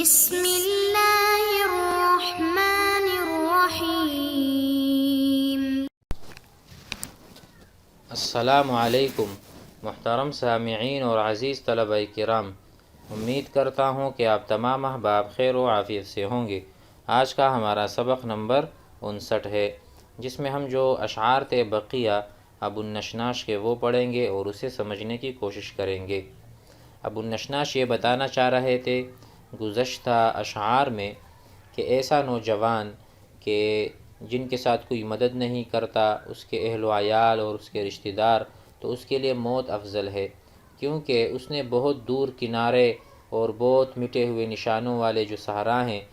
بسم اللہ الرحمن الرحیم۔ السلام علیکم محترم سامعین اور عزیز طلبہ کرام، امید کرتا ہوں کہ آپ تمام احباب خیر و عافیت سے ہوں گے۔ آج کا ہمارا سبق نمبر 59 ہے، جس میں ہم جو اشعار تھے بقیہ ابو النشناش کے وہ پڑھیں گے اور اسے سمجھنے کی کوشش کریں گے۔ ابو النشناش یہ بتانا چاہ رہے تھے گزشتہ اشعار میں کہ ایسا نوجوان کہ جن کے ساتھ کوئی مدد نہیں کرتا، اس کے اہل و عیال اور اس کے رشتہ دار، تو اس کے لیے موت افضل ہے، کیونکہ اس نے بہت دور کنارے اور بہت مٹے ہوئے نشانوں والے جو صحرا ہیں،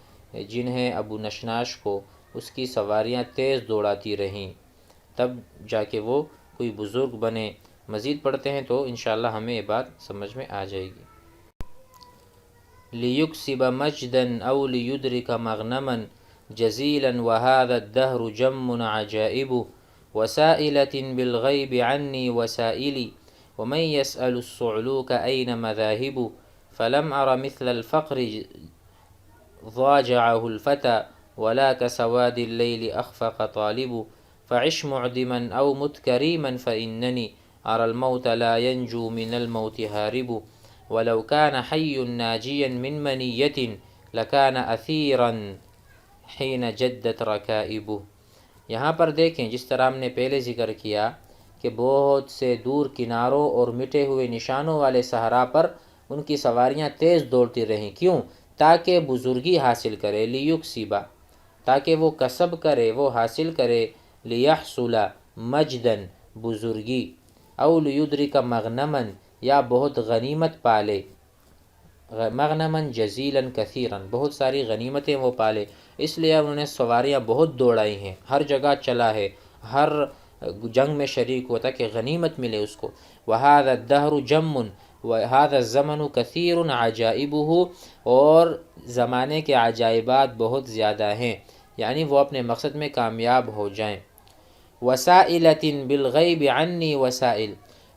جنہیں ابو نشناش کو اس کی سواریاں تیز دوڑاتی رہیں، تب جا کے وہ کوئی بزرگ بنے۔ مزید پڑھتے ہیں تو انشاءاللہ ہمیں یہ بات سمجھ میں آ جائے گی۔ لِيُكْسِبَ مَجْدًا أَوْ لِيُدْرِكَ مَغْنَمًا جَزِيلًا وَهَذَا الدَّهْرُ جَمٌّ عَجَائِبُ وَسَائِلَةٍ بِالْغَيْبِ عَنِّي وَسَائِلِي وَمَنْ يَسْأَلُ الصُّعْلُوكَ أَيْنَ مَذَاهِبُ فَلَمْ أَرَ مِثْلَ الْفَقْرِ ضَاجَعَهُ الْفَتَى وَلَا كَسَوَادِ اللَّيْلِ أَخْفَقَ طَالِبُ فَعِشْ مُعْدِمًا أَوْ مُتْ كَرِيمًا فَإِنَّنِي أَرَى الْمَوْتَ لَا يَنْجُو مِنَ الْمَوْتِ هَارِبُ وَلَوْ كَانَ حَيٌّ نَاجِيًا مِنْ مَنِيَّةٍ لَكَانَ أَثِيرًا حِينَ جَدَّتْ رَكَائِبُ۔ یہاں پر دیکھیں، جس طرح ہم نے پہلے ذکر کیا کہ بہت سے دور کناروں اور مٹے ہوئے نشانوں والے صحرا پر ان کی سواریاں تیز دوڑتی رہیں، کیوں؟ تاکہ بزرگی حاصل کرے، لیکسبا، تاکہ وہ کسب کرے، وہ حاصل کرے، لیحصل مجدن، بزرگی، او لیدرک مغنمن، یا بہت غنیمت پالے، مغنمن جزیلا کثیرا، بہت ساری غنیمتیں وہ پالے، اس لیے انہوں نے سواریاں بہت دوڑائی ہیں، ہر جگہ چلا ہے، ہر جنگ میں شریک ہوتا کہ غنیمت ملے اس کو۔ وَهَذَا الدَّهْرُ جَمٌّ وَهَذَا الزَّمَنُ كَثِيرٌ عَجَائِبُهُ، اور زمانے کے عجائبات بہت زیادہ ہیں، یعنی وہ اپنے مقصد میں کامیاب ہو جائیں۔ وَسَائِلَةٍ بِالْغَيْبِ عَنِّي وَسَائِلٍ،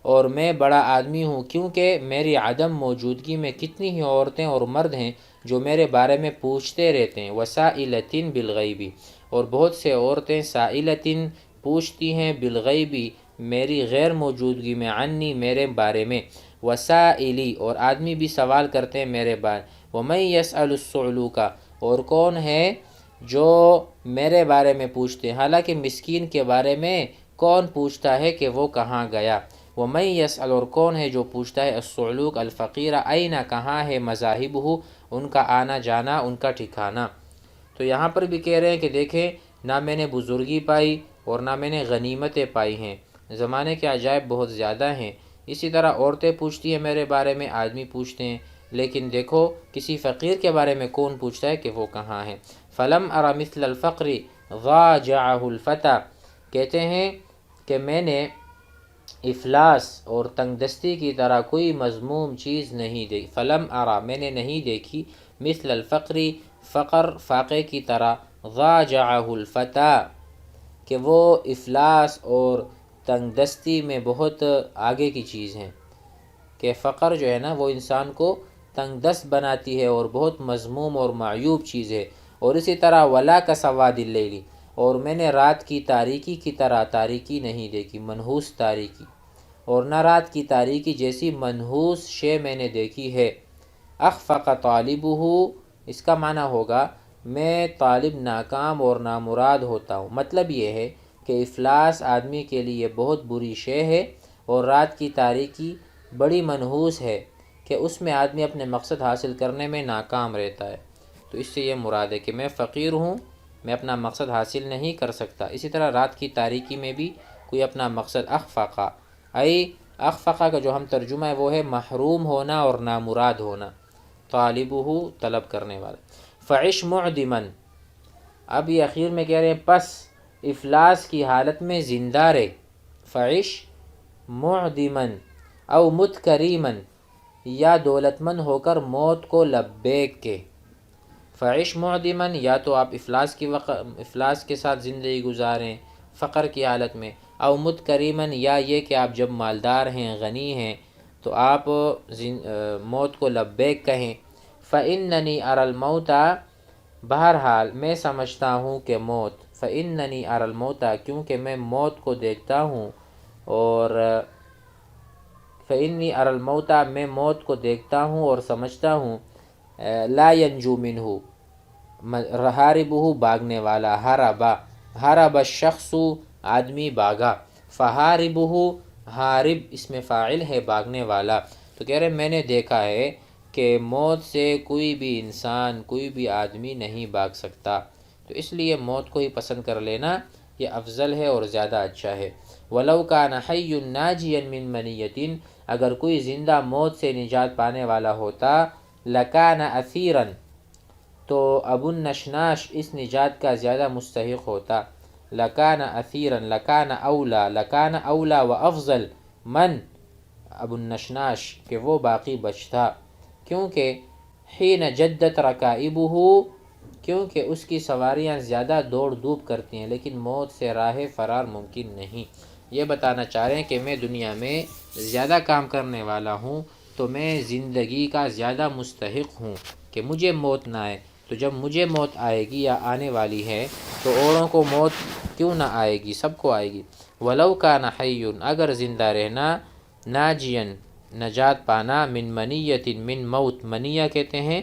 اور میں بڑا آدمی ہوں کیونکہ میری عدم موجودگی میں کتنی ہی عورتیں اور مرد ہیں جو میرے بارے میں پوچھتے رہتے ہیں۔ وَسَائِلَةٍ بِالْغَيْبِ، اور بہت سے عورتیں سائلۃ پوچھتی ہیں، بالغیب، میری غیر موجودگی میں، عنی، میرے بارے میں، وسائلی، اور آدمی بھی سوال کرتے ہیں میرے بارے۔ وَمَنْ يَسْأَلُ الصُّعْلُوكَ، اور کون ہے جو میرے بارے میں پوچھتے ہیں، حالانکہ مسکین کے بارے میں کون پوچھتا ہے کہ وہ کہاں گیا۔ وَمَنْ يَسْأَلُ، اور کون ہے جو پوچھتا ہے، الصُّعْلُوك الفقیر، أَيْنَ، کہاں ہے، مذاہبہ، ان کا آنا جانا، ان کا ٹھکانہ۔ تو یہاں پر بھی کہہ رہے ہیں کہ دیکھیں، نہ میں نے بزرگی پائی اور نہ میں نے غنیمتیں پائی ہیں، زمانے کے عجائب بہت زیادہ ہیں۔ اسی طرح عورتیں پوچھتی ہیں میرے بارے میں، آدمی پوچھتے ہیں، لیکن دیکھو کسی فقیر کے بارے میں کون پوچھتا ہے کہ وہ کہاں ہے۔ فَلَمْ أَرَ مِثْلَ الْفَقْرِ ضَاجَعَهُ الْفَتَى، کہتے ہیں کہ میں نے افلاس اور تنگ دستی کی طرح کوئی مذموم چیز نہیں دیکھی۔ فَلَمْ أَرَ، میں نے نہیں دیکھی، مثل الفقر، فقر، فاقے کی طرح، ضَاجَعَهُ الْفَتَى، کہ وہ افلاس اور تنگ دستی میں بہت آگے کی چیز ہیں، کہ فقر جو ہے نا وہ انسان کو تنگ دست بناتی ہے اور بہت مذموم اور معیوب چیز ہے۔ اور اسی طرح وَلَا كَسَوَادِ اللَّيْلِ، اور میں نے رات کی تاریکی کی طرح تاریکی نہیں دیکھی، منحوس تاریکی، اور نہ رات کی تاریکی جیسی منحوس شے میں نے دیکھی ہے۔ أَخْفَقَ طَالِبُهُ، اس کا معنی ہوگا میں طالب ناکام اور نامراد ہوتا ہوں۔ مطلب یہ ہے کہ افلاس آدمی کے لیے بہت بری شے ہے، اور رات کی تاریکی بڑی منحوس ہے کہ اس میں آدمی اپنے مقصد حاصل کرنے میں ناکام رہتا ہے۔ تو اس سے یہ مراد ہے کہ میں فقیر ہوں، میں اپنا مقصد حاصل نہیں کر سکتا۔ اسی طرح رات کی تاریکی میں بھی کوئی اپنا مقصد، اخفقہ، اخفقہ کا جو ہم ترجمہ ہے وہ ہے محروم ہونا اور نامراد ہونا، طالبہ، طلب کرنے والا۔ فعش معدما، اب یہ اخیر میں کہہ رہے ہیں پس افلاس کی حالت میں زندہ رہ، فعش معدما او مت کریما، یا دولت مند ہو کر موت کو لبیک کے۔ فعش معدما، یا تو آپ افلاس کے ساتھ زندگی گزاریں فقر کی حالت میں، او مت کریما، یا یہ کہ آپ جب مالدار ہیں، غنی ہیں، تو آپ موت کو لبیک کہیں۔ فإننی اری الموت، بہرحال میں سمجھتا ہوں کہ موت، فإننی اری الموت، کیونکہ میں موت کو دیکھتا ہوں، اور فإنی اری الموت، میں موت کو دیکھتا ہوں اور سمجھتا ہوں، لا ینجو منہ، ہاربہ بھاگنے والا، ہرب الشخص آدمی بھاگا، فہاربہ ہارب اس میں فاعل ہے بھاگنے والا، تو کہہ رہے میں نے دیکھا ہے کہ موت سے کوئی بھی انسان، کوئی بھی آدمی نہیں بھاگ سکتا، تو اس لیے موت کو ہی پسند کر لینا یہ افضل ہے اور زیادہ اچھا ہے۔ وَلَوْ كَانَ حَيٌّ نَاجِيًا مِّن مَنِيَّةٍ، اگر کوئی زندہ موت سے نجات پانے والا ہوتا، لَكَانَ أَثِيرًا، تو ابو النشناش اس نجات کا زیادہ مستحق ہوتا، لَكَانَ أَثِيرًا، لَكَانَ أَوْلَى، لَكَانَ أَوْلَى وَأَفْضَلَ من ابو النشناش، کہ وہ باقی بچتا، کیونکہ حین جدت رکائبہ، کیونکہ اس کی سواریاں زیادہ دوڑ دھوپ کرتی ہیں، لیکن موت سے راہ فرار ممکن نہیں۔ یہ بتانا چاہ رہے ہیں کہ میں دنیا میں زیادہ کام کرنے والا ہوں، تو میں زندگی کا زیادہ مستحق ہوں کہ مجھے موت نہ آئے، تو جب مجھے موت آئے گی یا آنے والی ہے تو اوروں کو موت کیوں نہ آئے گی، سب کو آئے گی۔ وَلَوْ كَانَ حَيٌّ، اگر زندہ رہنا، ناجین نجات پانا، من منیۃ، من موت، منیہ کہتے ہیں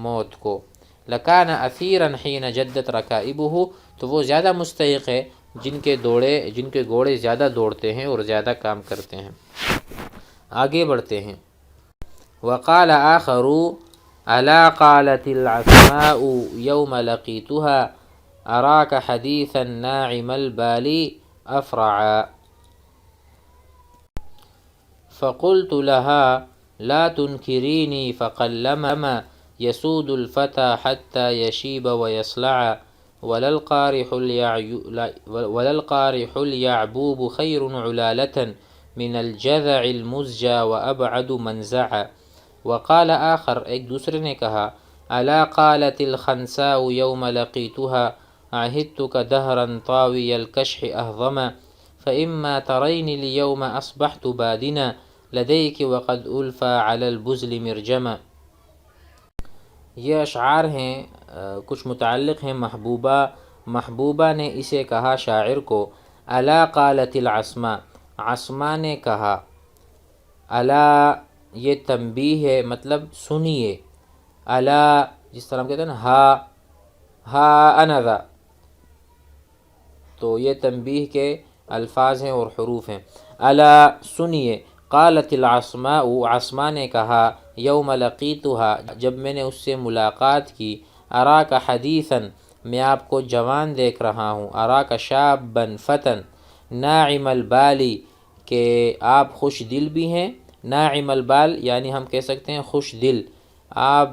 موت کو، لَكَانَ أَثِيرًا حِينَ جَدَّتْ رَكَائِبُهُ، تو وہ زیادہ مستحق ہے جن کے گھوڑے زیادہ دوڑتے ہیں اور زیادہ کام کرتے ہیں۔ آگے بڑھتے ہیں۔ وقال آخر ألا قالت العصماء يوم لقيتها أراك حديثا ناعم البال أفرعا، فقلت لها لا تنكريني فقلما يسود الفتى حتى يشيب ويصلع، ولا القارح اليعبوب خير علالة من الجذع المزجى وأبعد منزعا۔ وقال آخر، ایک دوسرے نے کہا، ألا قالت الخنساء يوم لقيتها عهدتك دهرا طاوي الكشح أهضما، فإما ترين اليوم أصبحت بادنا لديك وقد ألفى على البزل مرجما۔ یہ اشعار ہیں، کچھ متعلق ہیں محبوبہ نے اسے کہا شاعر کو، الا قالت العصماء، عصماء نے کہا، الا یہ تنبیہ ہے، مطلب سنیے، الا جس طرح ہم کہتے ہیں نا ہا انا ذا، تو یہ تنبیہ کے الفاظ ہیں اور حروف ہیں۔ الا سنیے، قالت العصماء، عصماء نے کہا، یوم لقیتها، جب میں نے اس سے ملاقات کی، اراک حدیثا، میں آپ کو جوان دیکھ رہا ہوں، اراک شابا فتن، ناعم البالی، کہ آپ خوش دل بھی ہیں، ناعم البال یعنی ہم کہہ سکتے ہیں خوش دل، آپ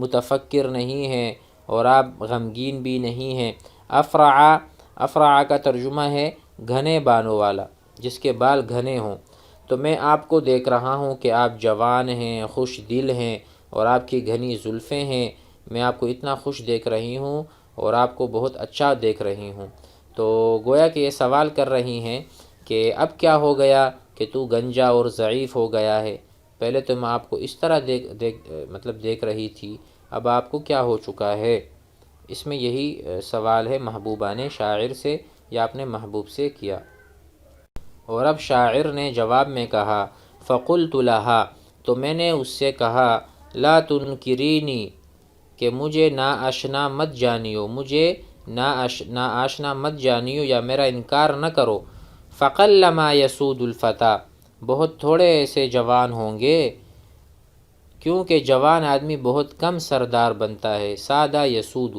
متفکر نہیں ہیں اور آپ غمگین بھی نہیں ہیں۔ افرع کا ترجمہ ہے گھنے بالوں والا، جس کے بال گھنے ہوں، تو میں آپ کو دیکھ رہا ہوں کہ آپ جوان ہیں، خوش دل ہیں اور آپ کی گھنی زلفیں ہیں، میں آپ کو اتنا خوش دیکھ رہی ہوں اور آپ کو بہت اچھا دیکھ رہی ہوں۔ تو گویا کہ یہ سوال کر رہی ہیں کہ اب کیا ہو گیا کہ تو گنجا اور ضعیف ہو گیا ہے، پہلے تو میں آپ کو اس طرح دیکھ رہی تھی، اب آپ کو کیا ہو چکا ہے۔ اس میں یہی سوال ہے محبوبہ نے شاعر سے یا اپنے محبوب سے کیا۔ اور اب شاعر نے جواب میں کہا، فقلت لها، تو میں نے اس سے کہا، لا تنکرینی، کہ مجھے ناآشنا مت جانیو، مجھے ناآشنا مت جانیو یا میرا انکار نہ کرو۔ فقلما یسود الفتى، بہت تھوڑے ایسے جوان ہوں گے، کیونکہ جوان آدمی بہت کم سردار بنتا ہے۔ سادہ یسود،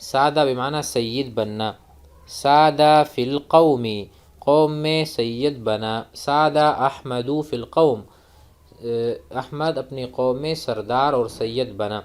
سادہ بمعنی سید بننا، سادہ فی القوم، قوم میں سید بنا، سادہ احمد فی القوم، احمد اپنی قوم میں سردار اور سید بنا۔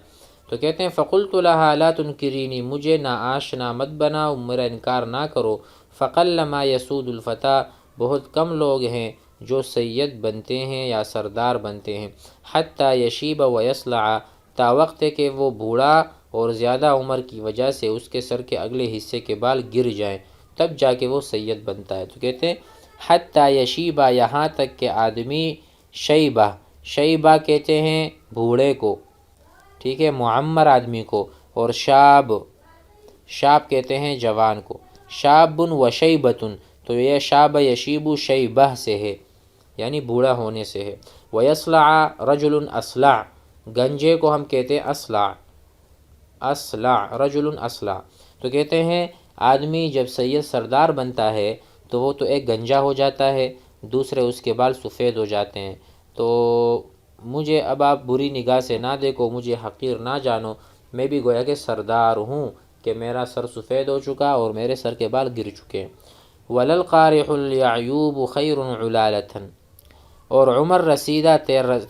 تو کہتے ہیں فقلت لها لا تنکرینی، مجھے ناآشنا مت بناؤ، میرا انکار نہ کرو۔ فقلما یسود الفتى، بہت کم لوگ ہیں جو سید بنتے ہیں یا سردار بنتے ہیں۔ حتی یشیب ویصلع، تا وقت ہے کہ وہ بوڑھا اور زیادہ عمر کی وجہ سے اس کے سر کے اگلے حصے کے بال گر جائیں، تب جا کے وہ سید بنتا ہے۔ تو کہتے ہیں حتی یشیبہ، یہاں تک کہ آدمی شیبہ کہتے ہیں بوڑھے کو، ٹھیک ہے، معمر آدمی کو، اور شاب کہتے ہیں جوان کو، شاب و شیبتن، تو یہ شاب یشیب شیبہ سے ہے، یعنی بوڑھا ہونے سے ہے۔ ویصلع رجل اصلع، گنجے کو ہم کہتے ہیں اصلع، رجل اصلع، تو کہتے ہیں آدمی جب سید سردار بنتا ہے تو وہ تو ایک گنجا ہو جاتا ہے، دوسرے اس کے بال سفید ہو جاتے ہیں۔ تو مجھے اب آپ بری نگاہ سے نہ دیکھو، مجھے حقیر نہ جانو، میں بھی گویا کہ سردار ہوں کہ میرا سر سفید ہو چکا اور میرے سر کے بال گر چکے ہیں۔ وَلَلْقَارِحُ الْيَعْيُوبُ خَيْرٌ عُلَالَةً، اور عمر رسیدہ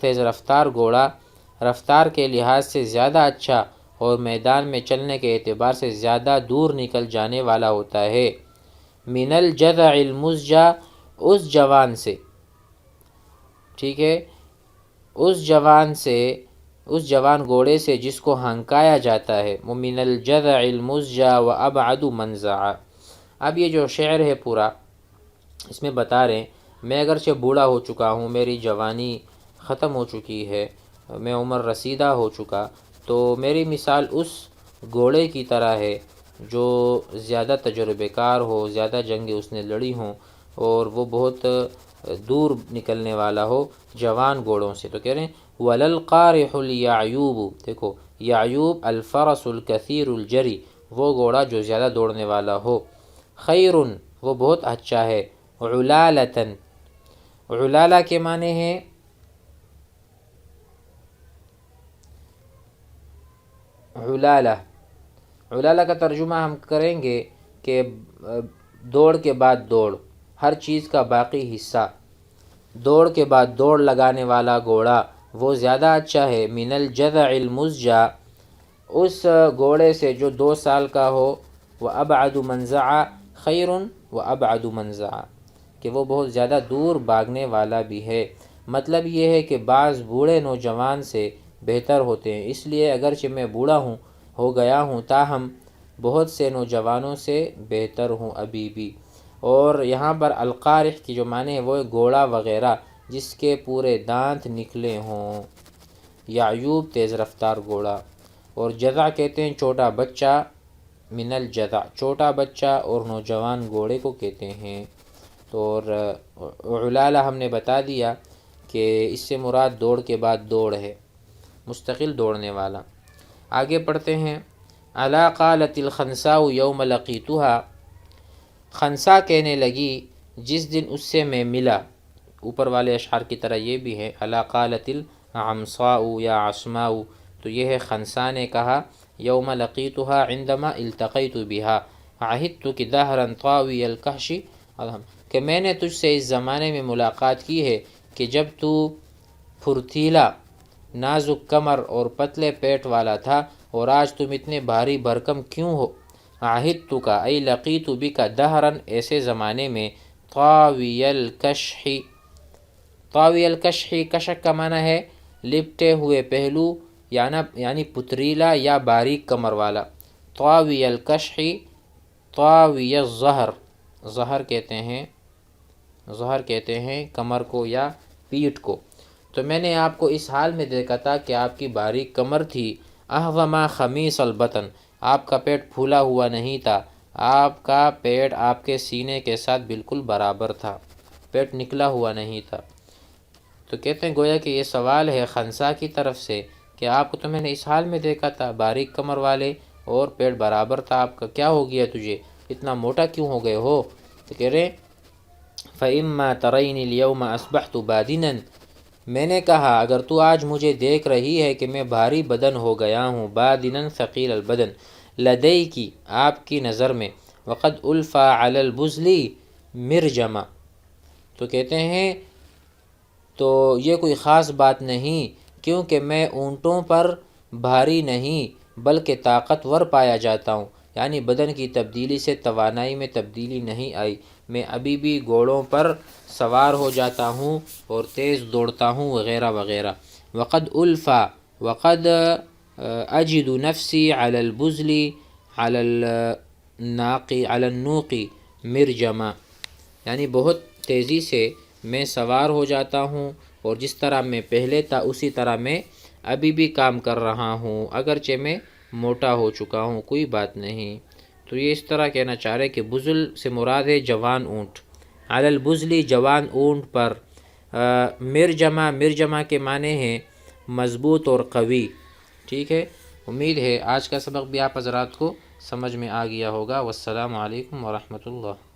تیز رفتار گھوڑا رفتار کے لحاظ سے زیادہ اچھا اور میدان میں چلنے کے اعتبار سے زیادہ دور نکل جانے والا ہوتا ہے۔ من الجذع المزجع، اس جوان سے، ٹھیک ہے، اس جوان گھوڑے سے جس کو ہنکایا جاتا ہے، من الجذع المزجع وابعد منزعا۔ اب یہ جو شعر ہے پورا، اس میں بتا رہے ہیں میں اگرچہ بوڑھا ہو چکا ہوں، میری جوانی ختم ہو چکی ہے، میں عمر رسیدہ ہو چکا، تو میری مثال اس گھوڑے کی طرح ہے جو زیادہ تجربے کار ہو، زیادہ جنگیں اس نے لڑی ہوں اور وہ بہت دور نکلنے والا ہو جوان گھوڑوں سے۔ تو کہہ رہے ہیں وَلَلْقَارِحُ الْيَعْيُوبُ، دیکھو یعیوب الفرس الکثیر الجری، وہ گھوڑا جو زیادہ دوڑنے والا ہو، خیرٌ، وہ بہت اچھا ہے، علالتاً، علالہ کے معنی ہے علالہ کا ترجمہ ہم کریں گے کہ دوڑ کے بعد دوڑ، ہر چیز کا باقی حصہ، دوڑ کے بعد دوڑ لگانے والا گھوڑا وہ زیادہ اچھا ہے، من الجذع المزجع، اس گھوڑے سے جو 2 سال کا ہو، وابعد منزعا، خیر وابعد منزعا، کہ وہ بہت زیادہ دور بھاگنے والا بھی ہے۔ مطلب یہ ہے کہ بعض بوڑھے نوجوان سے بہتر ہوتے ہیں، اس لیے اگرچہ میں بوڑھا ہو گیا ہوں تاہم بہت سے نوجوانوں سے بہتر ہوں ابھی بھی۔ اور یہاں پر القارح کی جو معنی ہے وہ گھوڑا وغیرہ جس کے پورے دانت نکلے ہوں، یعیوب تیز رفتار گھوڑا، اور جذع کہتے ہیں چھوٹا بچہ، من الجذع، چھوٹا بچہ اور نوجوان گھوڑے کو کہتے ہیں۔ تو اور علالہ ہم نے بتا دیا کہ اس سے مراد دوڑ کے بعد دوڑ ہے، مستقل دوڑنے والا۔ آگے پڑھتے ہیں، الا قالت الخنساء یوم لقیتها، خنسا کہنے لگی جس دن اس سے میں ملا، اوپر والے اشعار کی طرح یہ بھی ہے الا قالت العمصاء یا عصماء، تو یہ ہے خنسا نے کہا یوم لقیتها عندما التقیت بها عہدتک دہرا طاوی الکحش، کہ میں نے تجھ سے اس زمانے میں ملاقات کی ہے کہ جب تو پھرتیلا، نازک کمر اور پتلے پیٹ والا تھا، اور آج تم اتنے بھاری بھرکم کیوں ہو؟ عہدتک ای لقیت بک دہرا، ایسے زمانے میں، طاوی الکشح، طاوی الکشح، کشک کا معنی ہے لپٹے ہوئے پہلو، یعنی پتریلا یا باریک کمر والا، طاوی الکشح، طاوی الظہر، ظہر کہتے ہیں کمر کو یا پیٹھ کو، تو میں نے آپ کو اس حال میں دیکھا تھا کہ آپ کی باریک کمر تھی، احوما خمیس البطن، آپ کا پیٹ پھولا ہوا نہیں تھا، آپ کا پیٹ آپ کے سینے کے ساتھ بالکل برابر تھا، پیٹ نکلا ہوا نہیں تھا۔ تو کہتے ہیں گویا کہ یہ سوال ہے خنسا کی طرف سے کہ آپ کو تو میں نے اس حال میں دیکھا تھا، باریک کمر والے اور پیٹ برابر تھا آپ کا، کیا ہو گیا تجھے، اتنا موٹا کیوں ہو گئے ہو؟ تو کہہ رہے فَإِمَّا تَرَيْنِ الْيَوْمَ أَصْبَحْتُ بَادِنًا، میں نے کہا اگر تو آج مجھے دیکھ رہی ہے کہ میں بھاری بدن ہو گیا ہوں، بادنًا ثقیل البدن، لدیکی، آپ کی نظر میں، وقد الفا علی البزلی مرجما، تو کہتے ہیں تو یہ کوئی خاص بات نہیں کیونکہ میں اونٹوں پر بھاری نہیں بلکہ طاقتور پایا جاتا ہوں، یعنی بدن کی تبدیلی سے توانائی میں تبدیلی نہیں آئی، میں ابھی بھی گھوڑوں پر سوار ہو جاتا ہوں اور تیز دوڑتا ہوں وغیرہ وغیرہ۔ وقد الفا، وقد اجد نفسی علی البزلی علی النوق مرجما، یعنی بہت تیزی سے میں سوار ہو جاتا ہوں اور جس طرح میں پہلے تھا اسی طرح میں ابھی بھی کام کر رہا ہوں، اگرچہ میں موٹا ہو چکا ہوں، کوئی بات نہیں۔ تو یہ اس طرح کہنا چاہ رہے کہ بزل سے مراد ہے جوان اونٹ، علی البزلی جوان اونٹ پر۔ مرجمہ کے معنی ہیں مضبوط اور قوی، ٹھیک ہے۔ امید ہے آج کا سبق بھی آپ حضرات کو سمجھ میں آ گیا ہوگا۔ والسلام علیکم ورحمۃ اللہ۔